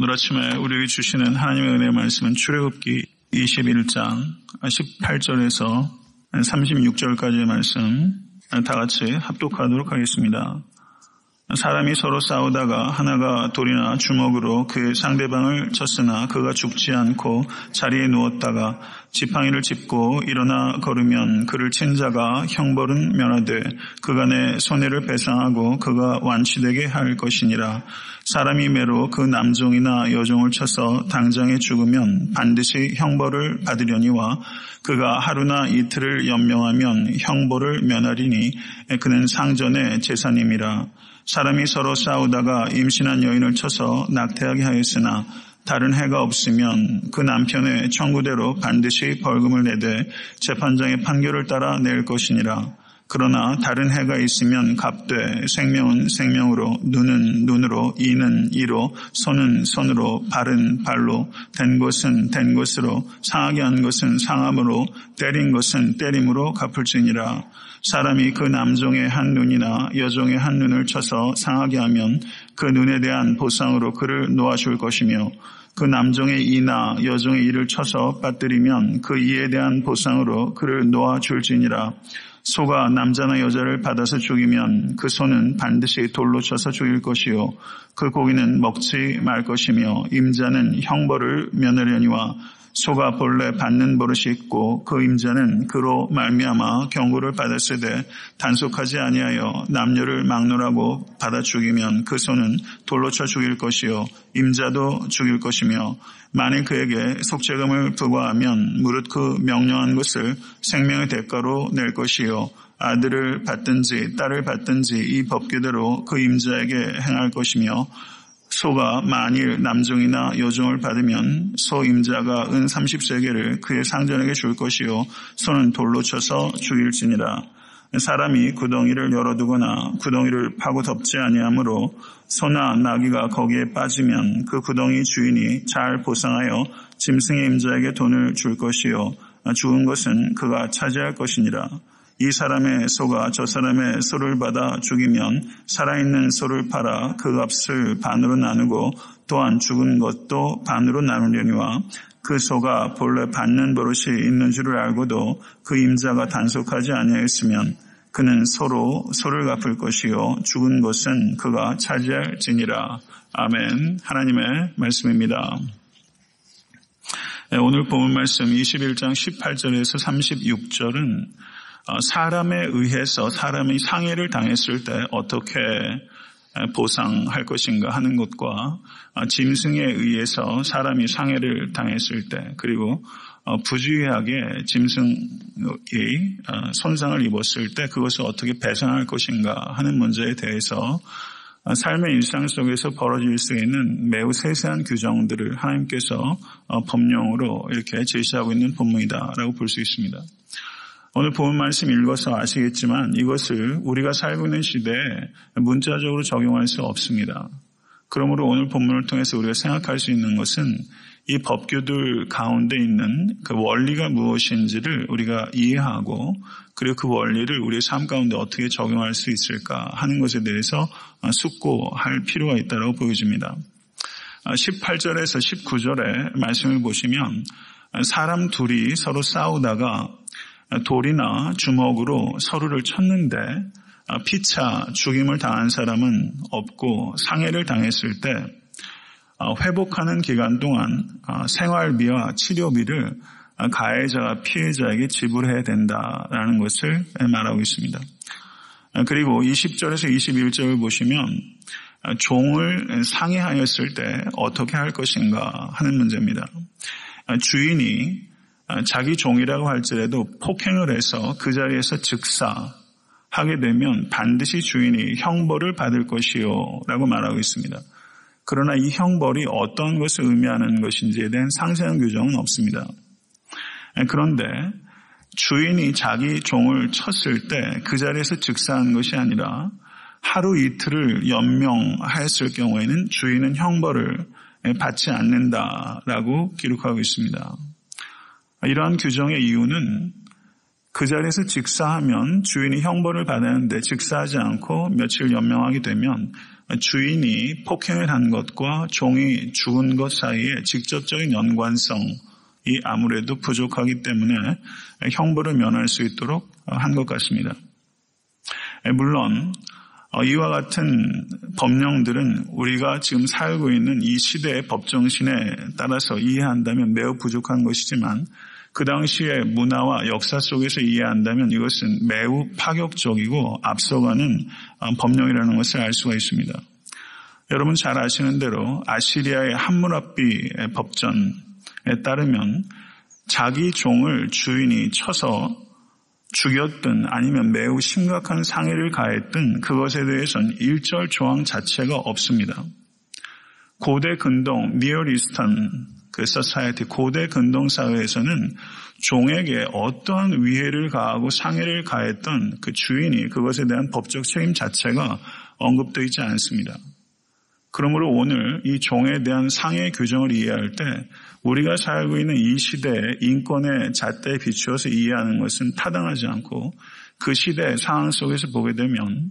오늘 아침에 우리에게 주시는 하나님의 은혜의 말씀은 출애굽기 21장 18절에서 36절까지의 말씀 다 같이 합독하도록 하겠습니다. 사람이 서로 싸우다가 하나가 돌이나 주먹으로 그의 상대방을 쳤으나 그가 죽지 않고 자리에 누웠다가 지팡이를 짚고 일어나 걸으면 그를 친 자가 형벌은 면하되 그간의 손해를 배상하고 그가 완치되게 할 것이니라. 사람이 매로 그 남종이나 여종을 쳐서 당장에 죽으면 반드시 형벌을 받으려니와 그가 하루나 이틀을 연명하면 형벌을 면하리니 그는 상전의 재산임이라. 사람이 서로 싸우다가 임신한 여인을 쳐서 낙태하게 하였으나 다른 해가 없으면 그 남편의 청구대로 반드시 벌금을 내되 재판장의 판결을 따라 낼 것이니라. 그러나 다른 해가 있으면 값되 생명은 생명으로, 눈은 눈으로, 이는 이로, 손은 손으로, 발은 발로, 된 것은 된 것으로, 상하게 한 것은 상함으로, 때린 것은 때림으로 갚을지니라. 사람이 그 남종의 한 눈이나 여종의 한 눈을 쳐서 상하게 하면 그 눈에 대한 보상으로 그를 놓아줄 것이며 그 남종의 이나 여종의 이를 쳐서 빠뜨리면 그 이에 대한 보상으로 그를 놓아줄지니라. 소가 남자나 여자를 받아서 죽이면 그 소는 반드시 돌로 쳐서 죽일 것이요 그 고기는 먹지 말 것이며 임자는 형벌을 면하려니와 소가 본래 받는 버릇이 있고 그 임자는 그로 말미암아 경고를 받았으되 단속하지 아니하여 남녀를 막론하고 받아 죽이면 그 소는 돌로 쳐 죽일 것이요 임자도 죽일 것이며 만일 그에게 속죄금을 부과하면 무릇 그 명령한 것을 생명의 대가로 낼 것이요 아들을 받든지 딸을 받든지 이 법규대로 그 임자에게 행할 것이며 소가 만일 남종이나 여종을 받으면 소 임자가 은 30세겔을 그의 상전에게 줄 것이요 소는 돌로 쳐서 죽일지니라. 사람이 구덩이를 열어두거나 구덩이를 파고 덮지 아니하므로 소나 나귀가 거기에 빠지면 그 구덩이 주인이 잘 보상하여 짐승의 임자에게 돈을 줄 것이요 죽은 것은 그가 차지할 것이니라. 이 사람의 소가 저 사람의 소를 받아 죽이면 살아있는 소를 팔아 그 값을 반으로 나누고 또한 죽은 것도 반으로 나누려니와 그 소가 본래 받는 버릇이 있는 줄을 알고도 그 임자가 단속하지 아니하였으면 그는 소를 갚을 것이요 죽은 것은 그가 차지할지니라. 아멘. 하나님의 말씀입니다. 오늘 본문 말씀 21장 18절에서 36절은 사람에 의해서 사람이 상해를 당했을 때 어떻게 보상할 것인가 하는 것과 짐승에 의해서 사람이 상해를 당했을 때 그리고 부주의하게 짐승이 손상을 입었을 때 그것을 어떻게 배상할 것인가 하는 문제에 대해서 삶의 일상 속에서 벌어질 수 있는 매우 세세한 규정들을 하나님께서 법령으로 이렇게 제시하고 있는 본문이다라고 볼 수 있습니다. 오늘 본 말씀 읽어서 아시겠지만 이것을 우리가 살고 있는 시대에 문자적으로 적용할 수 없습니다. 그러므로 오늘 본문을 통해서 우리가 생각할 수 있는 것은 이 법규들 가운데 있는 그 원리가 무엇인지를 우리가 이해하고 그리고 그 원리를 우리의 삶 가운데 어떻게 적용할 수 있을까 하는 것에 대해서 숙고할 필요가 있다고 보여집니다. 18절에서 19절의 말씀을 보시면 사람 둘이 서로 싸우다가 돌이나 주먹으로 서로를 쳤는데 피차 죽임을 당한 사람은 없고 상해를 당했을 때 회복하는 기간 동안 생활비와 치료비를 가해자가 피해자에게 지불해야 된다라는 것을 말하고 있습니다. 그리고 20절에서 21절을 보시면 종을 상해하였을 때 어떻게 할 것인가 하는 문제입니다. 주인이 자기 종이라고 할지라도 폭행을 해서 그 자리에서 즉사하게 되면 반드시 주인이 형벌을 받을 것이요 라고 말하고 있습니다. 그러나 이 형벌이 어떤 것을 의미하는 것인지에 대한 상세한 규정은 없습니다. 그런데 주인이 자기 종을 쳤을 때 그 자리에서 즉사한 것이 아니라 하루 이틀을 연명하였을 경우에는 주인은 형벌을 받지 않는다라고 기록하고 있습니다. 이러한 규정의 이유는 그 자리에서 직사하면 주인이 형벌을 받았는데 직사하지 않고 며칠 연명하게 되면 주인이 폭행을 한 것과 종이 죽은 것 사이에 직접적인 연관성이 아무래도 부족하기 때문에 형벌을 면할 수 있도록 한 것 같습니다. 물론 이와 같은 법령들은 우리가 지금 살고 있는 이 시대의 법정신에 따라서 이해한다면 매우 부족한 것이지만 그 당시의 문화와 역사 속에서 이해한다면 이것은 매우 파격적이고 앞서가는 법령이라는 것을 알 수가 있습니다. 여러분 잘 아시는 대로 아시리아의 함무라비 법전에 따르면 자기 종을 주인이 쳐서 죽였든 아니면 매우 심각한 상해를 가했든 그것에 대해서는 일절 조항 자체가 없습니다. 고대 근동, Near Eastern Society, 고대 근동 사회에서는 종에게 어떠한 위해를 가하고 상해를 가했던 그 주인이 그것에 대한 법적 책임 자체가 언급되어 있지 않습니다. 그러므로 오늘 이 종에 대한 상해 규정을 이해할 때 우리가 살고 있는 이 시대의 인권의 잣대에 비추어서 이해하는 것은 타당하지 않고 그 시대의 상황 속에서 보게 되면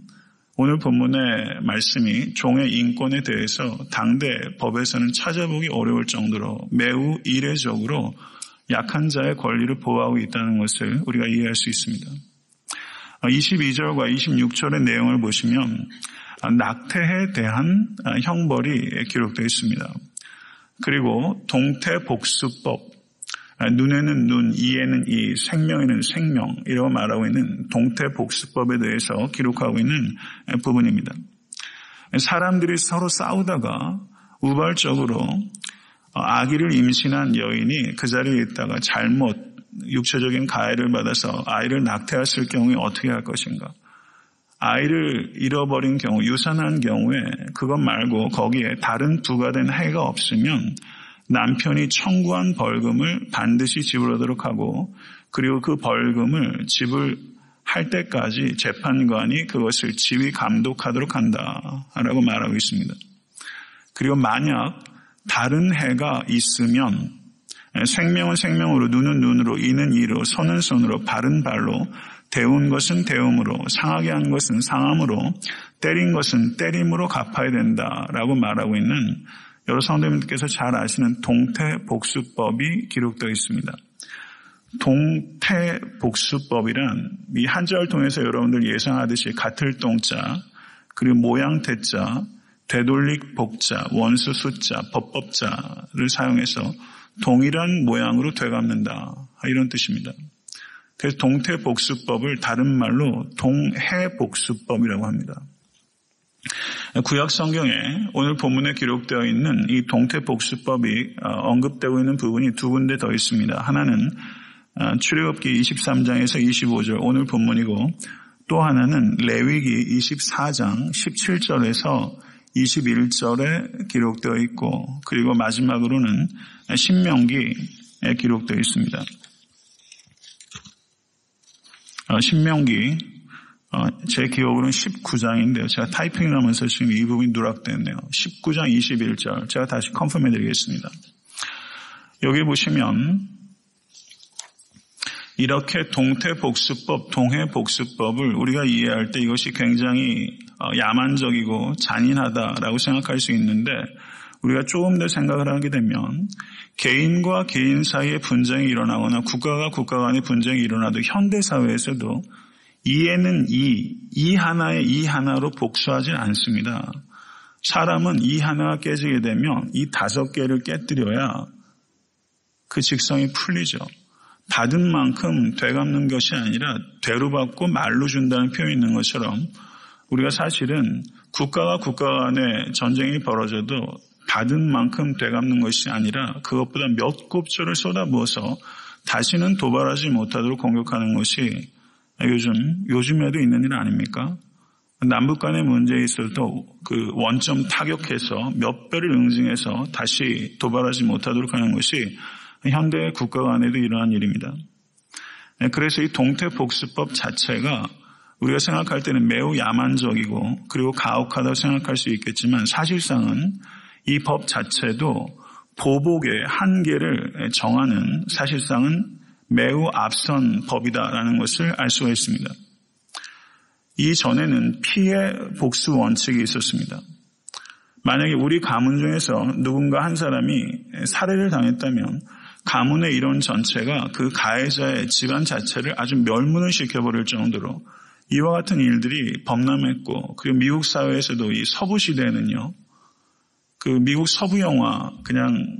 오늘 본문의 말씀이 종의 인권에 대해서 당대 법에서는 찾아보기 어려울 정도로 매우 이례적으로 약한 자의 권리를 보호하고 있다는 것을 우리가 이해할 수 있습니다. 22절과 26절의 내용을 보시면 낙태에 대한 형벌이 기록되어 있습니다. 그리고 동태복수법, 눈에는 눈, 이에는 이, 생명에는 생명이라고 말하고 있는 동태복수법에 대해서 기록하고 있는 부분입니다. 사람들이 서로 싸우다가 우발적으로 아기를 임신한 여인이 그 자리에 있다가 잘못 육체적인 가해를 받아서 아이를 낙태했을 경우에 어떻게 할 것인가? 아이를 잃어버린 경우, 유산한 경우에 그것 말고 거기에 다른 부과된 해가 없으면 남편이 청구한 벌금을 반드시 지불하도록 하고 그리고 그 벌금을 지불할 때까지 재판관이 그것을 지휘 감독하도록 한다라고 말하고 있습니다. 그리고 만약 다른 해가 있으면 생명은 생명으로, 눈은 눈으로, 이는 이로, 손은 손으로, 발은 발로, 대운 것은 대음으로, 상하게 한 것은 상함으로, 때린 것은 때림으로 갚아야 된다라고 말하고 있는 여러 성도님께서 잘 아시는 동태복수법이 기록되어 있습니다. 동태복수법이란 이 한자를 통해서 여러분들 예상하듯이 같을 동자, 그리고 모양 태자, 되돌릭 복자, 원수 숫자, 법법자를 사용해서 동일한 모양으로 되갚는다, 이런 뜻입니다. 그래서 동태복수법을 다른 말로 동해복수법이라고 합니다. 구약 성경에 오늘 본문에 기록되어 있는 이 동태복수법이 언급되고 있는 부분이 두 군데 더 있습니다. 하나는 출애굽기 23장에서 25절 오늘 본문이고 또 하나는 레위기 24장 17절에서 21절에 기록되어 있고 그리고 마지막으로는 신명기에 기록되어 있습니다. 신명기 제 기억으로는 19장인데요. 제가 타이핑을 하면서 지금 이 부분이 누락됐네요. 19장 21절 제가 다시 컨펌해 드리겠습니다. 여기 보시면 이렇게 동태복수법, 동해복수법을 우리가 이해할 때 이것이 굉장히 야만적이고 잔인하다라고 생각할 수 있는데 우리가 조금 더 생각을 하게 되면 개인과 개인 사이에 분쟁이 일어나거나 국가가 국가 간의 분쟁이 일어나도 현대사회에서도 이에는 이 하나에 이 하나로 복수하지 않습니다. 사람은 이 하나가 깨지게 되면 이 5개를 깨뜨려야 그 직성이 풀리죠. 받은 만큼 되갚는 것이 아니라 되로받고 말로 준다는 표현이 있는 것처럼 우리가 사실은 국가가 국가 간의 전쟁이 벌어져도 받은 만큼 되갚는 것이 아니라 그것보다 몇 곱절을 쏟아부어서 다시는 도발하지 못하도록 공격하는 것이 요즘에도 있는 일 아닙니까? 남북 간의 문제에 있어도 그 원점 타격해서 몇 배를 응징해서 다시 도발하지 못하도록 하는 것이 현대 국가 간에도 일어난 일입니다. 그래서 이 동태복수법 자체가 우리가 생각할 때는 매우 야만적이고 그리고 가혹하다고 생각할 수 있겠지만 사실상은 이 법 자체도 보복의 한계를 정하는 사실상은 매우 앞선 법이다라는 것을 알 수가 있습니다. 이전에는 피해 복수 원칙이 있었습니다. 만약에 우리 가문 중에서 누군가 한 사람이 살해를 당했다면 가문의 일원 전체가 그 가해자의 집안 자체를 아주 멸문을 시켜버릴 정도로 이와 같은 일들이 범람했고, 그리고 미국 사회에서도 이 서부 시대에는요, 그 미국 서부 영화, 그냥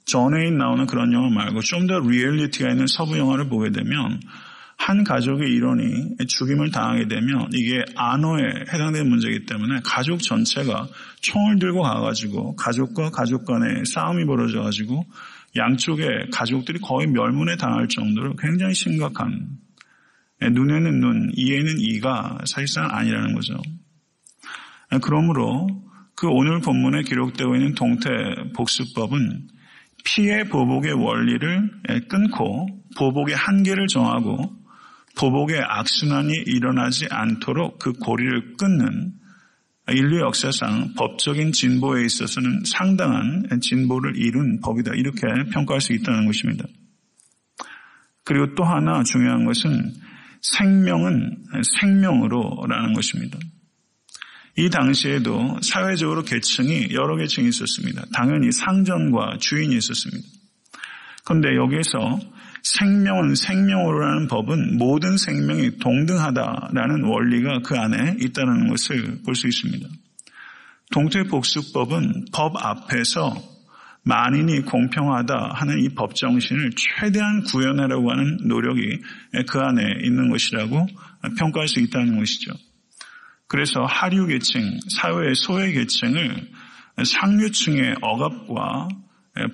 전에인 나오는 그런 영화 말고 좀 더 리얼리티가 있는 서부 영화를 보게 되면 한 가족의 일원이 죽임을 당하게 되면 이게 안어에 해당되는 문제이기 때문에 가족 전체가 총을 들고 가가지고 가족과 가족 간에 싸움이 벌어져가지고 양쪽의 가족들이 거의 멸문에 당할 정도로 굉장히 심각한, 눈에는 눈, 이에는 이가 사실상 아니라는 거죠. 그러므로 그 오늘 본문에 기록되고 있는 동태복수법은 피해 보복의 원리를 끊고 보복의 한계를 정하고 보복의 악순환이 일어나지 않도록 그 고리를 끊는, 인류 역사상 법적인 진보에 있어서는 상당한 진보를 이룬 법이다, 이렇게 평가할 수 있다는 것입니다. 그리고 또 하나 중요한 것은 생명은 생명으로라는 것입니다. 이 당시에도 사회적으로 계층이 여러 계층이 있었습니다. 당연히 상전과 주인이 있었습니다. 그런데 여기에서 생명은 생명으로라는 법은 모든 생명이 동등하다라는 원리가 그 안에 있다는 것을 볼 수 있습니다. 동태복수법은 법 앞에서 만인이 공평하다 하는 이 법 정신을 최대한 구현하려고 하는 노력이 그 안에 있는 것이라고 평가할 수 있다는 것이죠. 그래서 하류 계층, 사회의 소외 계층을 상류층의 억압과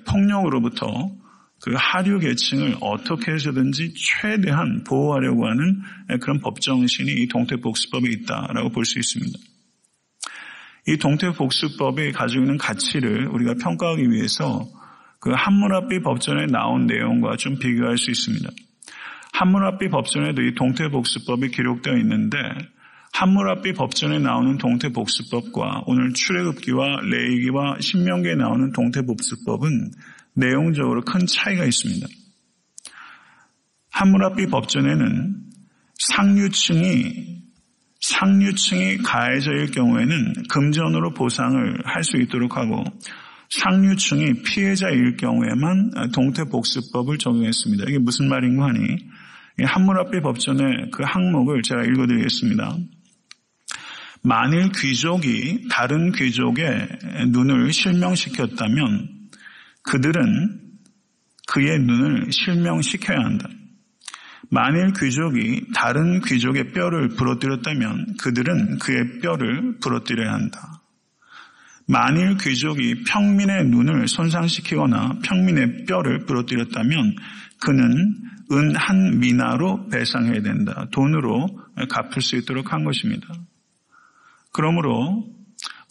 폭력으로부터 그 하류 계층을 어떻게 해서든지 최대한 보호하려고 하는 그런 법 정신이 이 동태복수법에 있다라고 볼 수 있습니다. 이 동태복수법이 가지고 있는 가치를 우리가 평가하기 위해서 그 함무라비 법전에 나온 내용과 좀 비교할 수 있습니다. 함무라비 법전에도 이 동태복수법이 기록되어 있는데 함무라비 법전에 나오는 동태복수법과 오늘 출애굽기와 레위기와 신명기에 나오는 동태복수법은 내용적으로 큰 차이가 있습니다. 함무라비 법전에는 상류층이 가해자일 경우에는 금전으로 보상을 할 수 있도록 하고 상류층이 피해자일 경우에만 동태복수법을 적용했습니다. 이게 무슨 말인가 하니 함무라비 법전의 그 항목을 제가 읽어드리겠습니다. 만일 귀족이 다른 귀족의 눈을 실명시켰다면 그들은 그의 눈을 실명시켜야 한다. 만일 귀족이 다른 귀족의 뼈를 부러뜨렸다면 그들은 그의 뼈를 부러뜨려야 한다. 만일 귀족이 평민의 눈을 손상시키거나 평민의 뼈를 부러뜨렸다면 그는 은 한 미나로 배상해야 된다. 돈으로 갚을 수 있도록 한 것입니다. 그러므로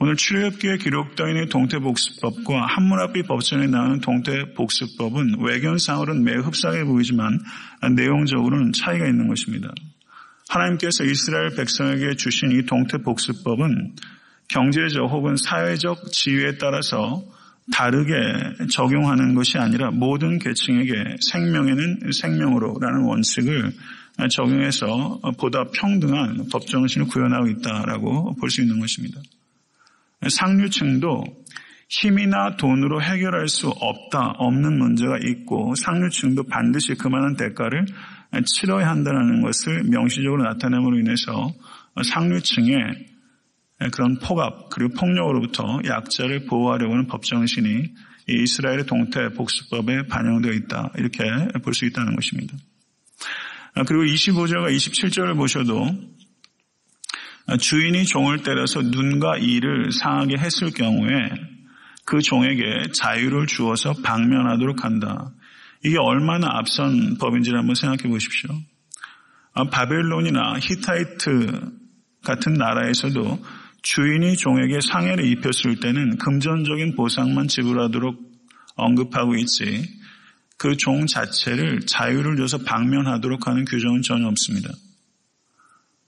오늘 출애굽기에 기록되어 있는 동태복수법과 함무라비 법전에 나오는 동태복수법은 외견상으로는 매우 흡사해 보이지만 내용적으로는 차이가 있는 것입니다. 하나님께서 이스라엘 백성에게 주신 이 동태복수법은 경제적 혹은 사회적 지위에 따라서 다르게 적용하는 것이 아니라 모든 계층에게 생명에는 생명으로라는 원칙을 적용해서 보다 평등한 법정신을 구현하고 있다라고 볼 수 있는 것입니다. 상류층도 힘이나 돈으로 해결할 수 없는 문제가 있고 상류층도 반드시 그만한 대가를 치러야 한다는 것을 명시적으로 나타냄으로 인해서 상류층의 그런 폭압 그리고 폭력으로부터 약자를 보호하려고 하는 법정신이 이스라엘의 동태복수법에 반영되어 있다, 이렇게 볼 수 있다는 것입니다. 그리고 25절과 27절을 보셔도 주인이 종을 때려서 눈과 이를 상하게 했을 경우에 그 종에게 자유를 주어서 방면하도록 한다. 이게 얼마나 앞선 법인지를 한번 생각해 보십시오. 바벨론이나 히타이트 같은 나라에서도 주인이 종에게 상해를 입혔을 때는 금전적인 보상만 지불하도록 언급하고 있지 그 종 자체를 자유를 줘서 방면하도록 하는 규정은 전혀 없습니다.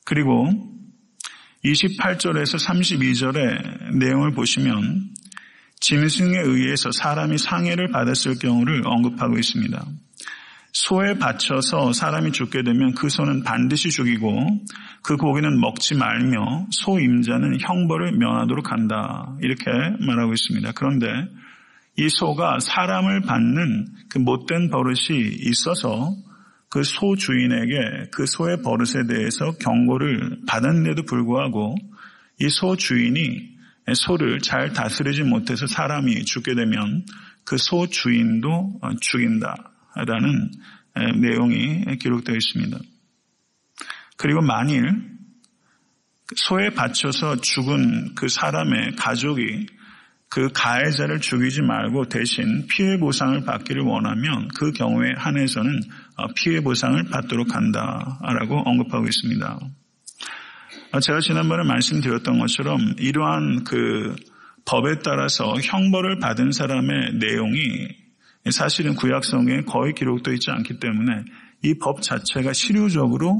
그리고 28절에서 32절의 내용을 보시면 짐승에 의해서 사람이 상해를 받았을 경우를 언급하고 있습니다. 소에 바쳐서 사람이 죽게 되면 그 소는 반드시 죽이고 그 고기는 먹지 말며 소 임자는 형벌을 면하도록 한다. 이렇게 말하고 있습니다. 그런데 이 소가 사람을 받는 그 못된 버릇이 있어서 그 소 주인에게 그 소의 버릇에 대해서 경고를 받았는데도 불구하고 이 소 주인이 소를 잘 다스리지 못해서 사람이 죽게 되면 그 소 주인도 죽인다라는 내용이 기록되어 있습니다. 그리고 만일 소에 바쳐서 죽은 그 사람의 가족이 그 가해자를 죽이지 말고 대신 피해 보상을 받기를 원하면 그 경우에 한해서는 피해 보상을 받도록 한다라고 언급하고 있습니다. 제가 지난번에 말씀드렸던 것처럼 이러한 그 법에 따라서 형벌을 받은 사람의 내용이 사실은 구약성경에 거의 기록되어 있지 않기 때문에 이 법 자체가 실효적으로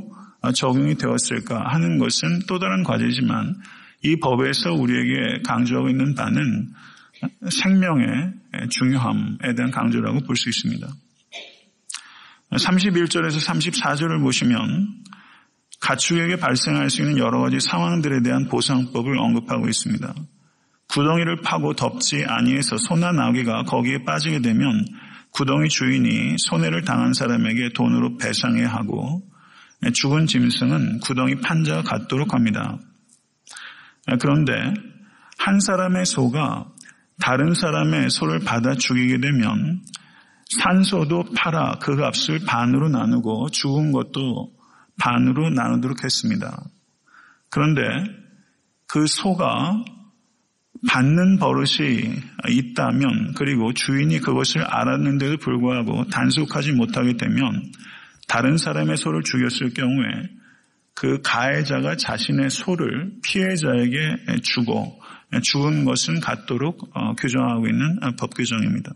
적용이 되었을까 하는 것은 또 다른 과제지만 이 법에서 우리에게 강조하고 있는 바는 생명의 중요함에 대한 강조라고 볼 수 있습니다. 31절에서 34절을 보시면 가축에게 발생할 수 있는 여러 가지 상황들에 대한 보상법을 언급하고 있습니다. 구덩이를 파고 덮지 아니해서 소나 나귀가 거기에 빠지게 되면 구덩이 주인이 손해를 당한 사람에게 돈으로 배상해야 하고 죽은 짐승은 구덩이 판자가 갖도록 합니다. 그런데 한 사람의 소가 다른 사람의 소를 받아 죽이게 되면 산소도 팔아 그 값을 반으로 나누고 죽은 것도 반으로 나누도록 했습니다. 그런데 그 소가 받는 버릇이 있다면 그리고 주인이 그것을 알았는데도 불구하고 단속하지 못하게 되면 다른 사람의 소를 죽였을 경우에 그 가해자가 자신의 소를 피해자에게 주고 죽은 것은 갖도록 규정하고 있는 법 규정입니다.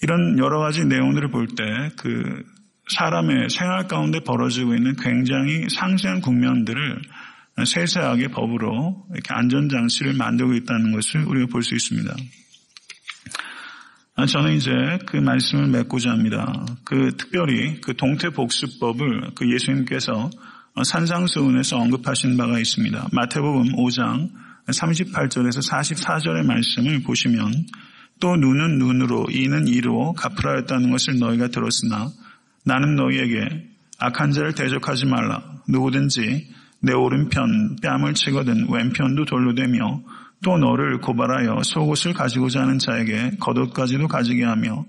이런 여러 가지 내용들을 볼 때 그 사람의 생활 가운데 벌어지고 있는 굉장히 상세한 국면들을 세세하게 법으로 이렇게 안전장치를 만들고 있다는 것을 우리가 볼 수 있습니다. 저는 이제 그 말씀을 맺고자 합니다. 특별히 그 동태복수법을 그 예수님께서 산상수훈에서 언급하신 바가 있습니다. 마태복음 5장 38절에서 44절의 말씀을 보시면 또 눈은 눈으로 이는 이로 갚으라였다는 것을 너희가 들었으나 나는 너희에게 악한 자를 대적하지 말라. 누구든지 내 오른편 뺨을 치거든 왼편도 돌로 대며 또 너를 고발하여 속옷을 가지고자 하는 자에게 겉옷까지도 가지게 하며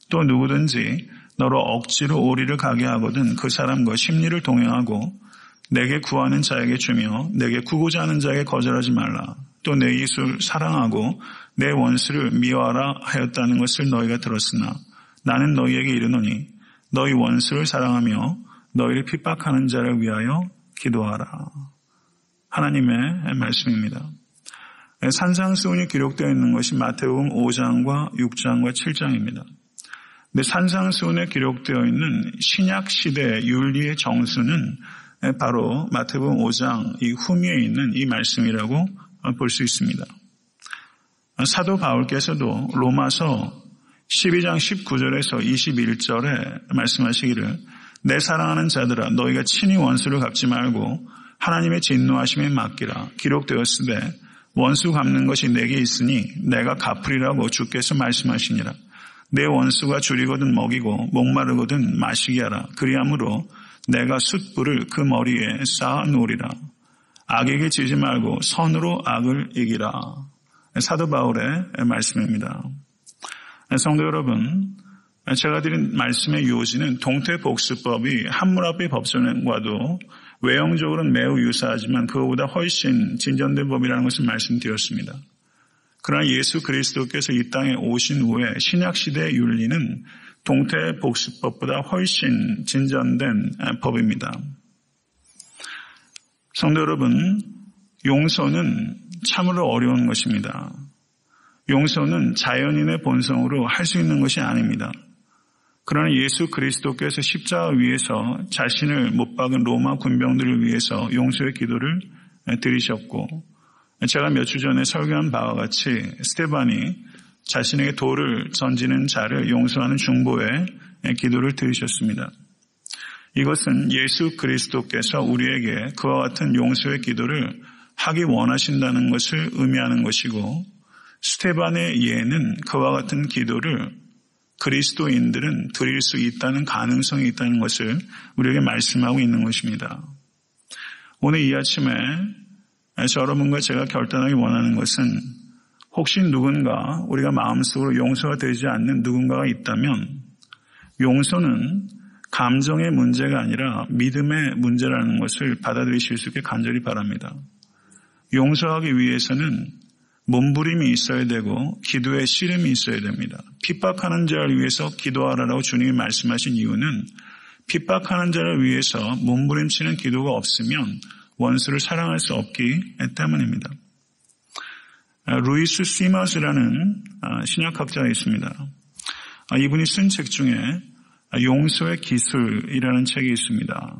또 누구든지 너로 억지로 오리를 가게 하거든 그 사람과 심리를 동행하고 내게 구하는 자에게 주며 내게 구고자 하는 자에게 거절하지 말라. 또 내 이웃을 사랑하고 내 원수를 미워하라 하였다는 것을 너희가 들었으나 나는 너희에게 이르노니 너희 원수를 사랑하며 너희를 핍박하는 자를 위하여 기도하라. 하나님의 말씀입니다. 산상수훈이 기록되어 있는 것이 마태복음 5장과 6장과 7장입니다. 근데 산상수훈에 기록되어 있는 신약시대의 윤리의 정수는 바로 마태복음 5장 이 후미에 있는 이 말씀이라고 볼 수 있습니다. 사도 바울께서도 로마서 12장 19절에서 21절에 말씀하시기를 내 사랑하는 자들아 너희가 친히 원수를 갚지 말고 하나님의 진노하심에 맡기라. 기록되었으되 원수 갚는 것이 내게 있으니 내가 갚으리라고 주께서 말씀하시니라. 내 원수가 줄이거든 먹이고 목마르거든 마시게 하라. 그리함으로 내가 숯불을 그 머리에 쌓아 놓으리라. 악에게 지지 말고 선으로 악을 이기라. 사도 바울의 말씀입니다. 성도 여러분, 제가 드린 말씀의 요지는 동태복수법이 함무라비 법전과도 외형적으로는 매우 유사하지만 그거보다 훨씬 진전된 법이라는 것을 말씀드렸습니다. 그러나 예수 그리스도께서 이 땅에 오신 후에 신약시대의 윤리는 동태복수법보다 훨씬 진전된 법입니다. 성도 여러분, 용서는 참으로 어려운 것입니다. 용서는 자연인의 본성으로 할 수 있는 것이 아닙니다. 그러나 예수 그리스도께서 십자가 위에서 자신을 못 박은 로마 군병들을 위해서 용서의 기도를 드리셨고 제가 몇 주 전에 설교한 바와 같이 스테반이 자신에게 돌을 던지는 자를 용서하는 중보에 기도를 들으셨습니다. 이것은 예수 그리스도께서 우리에게 그와 같은 용서의 기도를 하기 원하신다는 것을 의미하는 것이고, 스테반의 예는 그와 같은 기도를 그리스도인들은 드릴 수 있다는 가능성이 있다는 것을 우리에게 말씀하고 있는 것입니다. 오늘 이 아침에 여러분과 제가 결단하기 원하는 것은, 혹시 누군가 우리가 마음속으로 용서가 되지 않는 누군가가 있다면, 용서는 감정의 문제가 아니라 믿음의 문제라는 것을 받아들이실 수 있게 간절히 바랍니다. 용서하기 위해서는 몸부림이 있어야 되고 기도의 씨름이 있어야 됩니다. 핍박하는 자를 위해서 기도하라고 주님이 말씀하신 이유는, 핍박하는 자를 위해서 몸부림치는 기도가 없으면 원수를 사랑할 수 없기 때문입니다. 루이스 시머스라는 신약학자가 있습니다. 이분이 쓴 책 중에 용서의 기술이라는 책이 있습니다.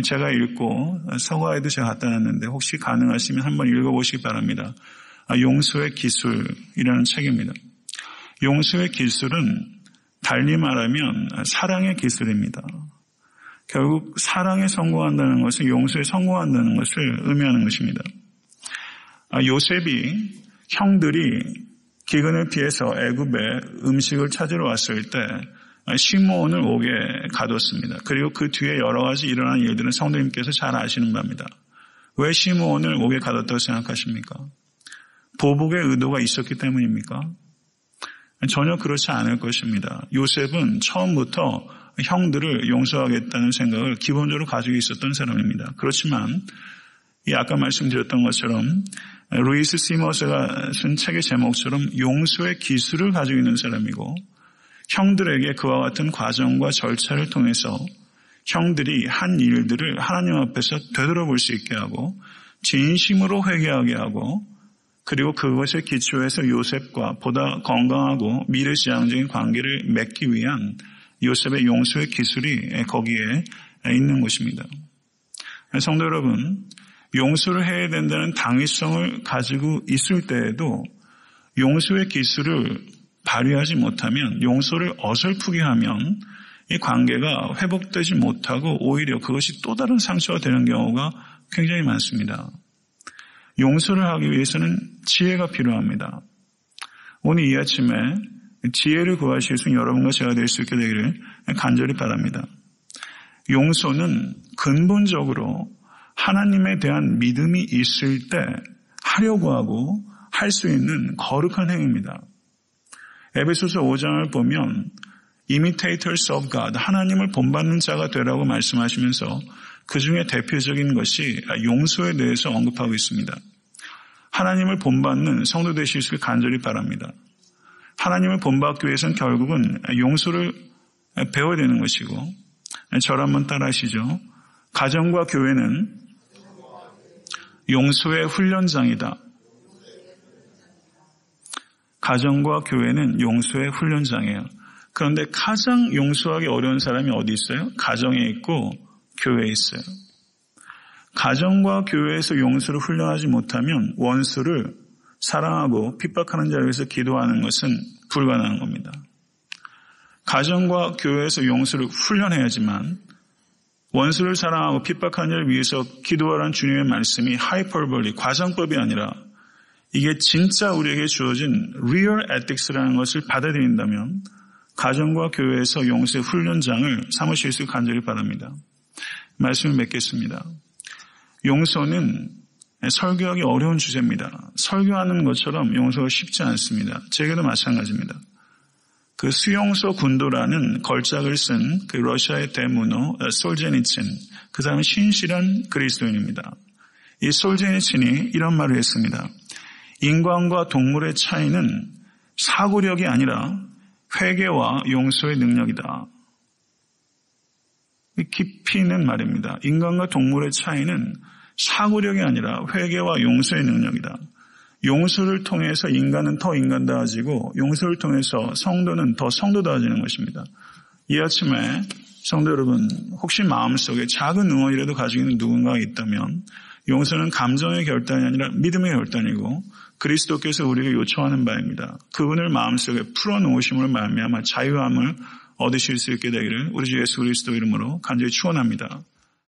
제가 읽고 서가에도 제가 갖다 놨는데 혹시 가능하시면 한번 읽어보시기 바랍니다. 용서의 기술이라는 책입니다. 용서의 기술은 달리 말하면 사랑의 기술입니다. 결국 사랑에 성공한다는 것은 용서에 성공한다는 것을 의미하는 것입니다. 요셉이 형들이 기근을 피해서 애굽에 음식을 찾으러 왔을 때 시므온을 옥에 가뒀습니다. 그리고 그 뒤에 여러 가지 일어난 일들은 성도님께서 잘 아시는 바입니다. 왜 시므온을 옥에 가뒀다고 생각하십니까? 보복의 의도가 있었기 때문입니까? 전혀 그렇지 않을 것입니다. 요셉은 처음부터 형들을 용서하겠다는 생각을 기본적으로 가지고 있었던 사람입니다. 그렇지만 이 아까 말씀드렸던 것처럼 루이스 시머스가 쓴 책의 제목처럼 용서의 기술을 가지고 있는 사람이고, 형들에게 그와 같은 과정과 절차를 통해서 형들이 한 일들을 하나님 앞에서 되돌아볼 수 있게 하고 진심으로 회개하게 하고, 그리고 그것에 기초해서 요셉과 보다 건강하고 미래지향적인 관계를 맺기 위한 요셉의 용서의 기술이 거기에 있는 것입니다. 성도 여러분, 용서를 해야 된다는 당위성을 가지고 있을 때에도 용서의 기술을 발휘하지 못하면, 용서를 어설프게 하면 이 관계가 회복되지 못하고 오히려 그것이 또 다른 상처가 되는 경우가 굉장히 많습니다. 용서를 하기 위해서는 지혜가 필요합니다. 오늘 이 아침에 지혜를 구하실 수 있는 여러분과 제가 될 수 있게 되기를 간절히 바랍니다. 용서는 근본적으로 하나님에 대한 믿음이 있을 때 하려고 하고 할 수 있는 거룩한 행위입니다. 에베소서 5장을 보면 imitators of God, 하나님을 본받는 자가 되라고 말씀하시면서 그 중에 대표적인 것이 용서에 대해서 언급하고 있습니다. 하나님을 본받는 성도 되실 수 있게 간절히 바랍니다. 하나님을 본받기 위해서는 결국은 용서를 배워야 되는 것이고, 저를 한번 따라하시죠. 가정과 교회는 용서의 훈련장이다. 가정과 교회는 용서의 훈련장이에요. 그런데 가장 용서하기 어려운 사람이 어디 있어요? 가정에 있고 교회에 있어요. 가정과 교회에서 용서를 훈련하지 못하면 원수를 사랑하고 핍박하는 자를 위해서 기도하는 것은 불가능한 겁니다. 가정과 교회에서 용서를 훈련해야지만 원수를 사랑하고 핍박하는 자를 위해서 기도하라는 주님의 말씀이 하이퍼볼리, 과장법이 아니라 이게 진짜 우리에게 주어진 real ethics라는 것을 받아들인다면 가정과 교회에서 용서의 훈련장을 삼으실 수 간절히 바랍니다. 말씀을 맺겠습니다. 용서는 설교하기 어려운 주제입니다. 설교하는 것처럼 용서가 쉽지 않습니다. 제게도 마찬가지입니다. 그 수용소 군도라는 걸작을 쓴 그 러시아의 대문호 솔제니친, 그 사람은 신실한 그리스도인입니다. 이 솔제니친이 이런 말을 했습니다. 인간과 동물의 차이는 사고력이 아니라 회개와 용서의 능력이다. 깊이 있는 말입니다. 인간과 동물의 차이는 사고력이 아니라 회개와 용서의 능력이다. 용서를 통해서 인간은 더 인간다워지고 용서를 통해서 성도는 더 성도다워지는 것입니다. 이 아침에 성도 여러분, 혹시 마음속에 작은 응원이라도 가지고 있는 누군가가 있다면 용서는 감정의 결단이 아니라 믿음의 결단이고 그리스도께서 우리에게 요청하는 바입니다. 그분을 마음속에 풀어놓으심으로 말미암아 자유함을 얻으실 수 있게 되기를 우리 주 예수 그리스도 이름으로 간절히 축원합니다.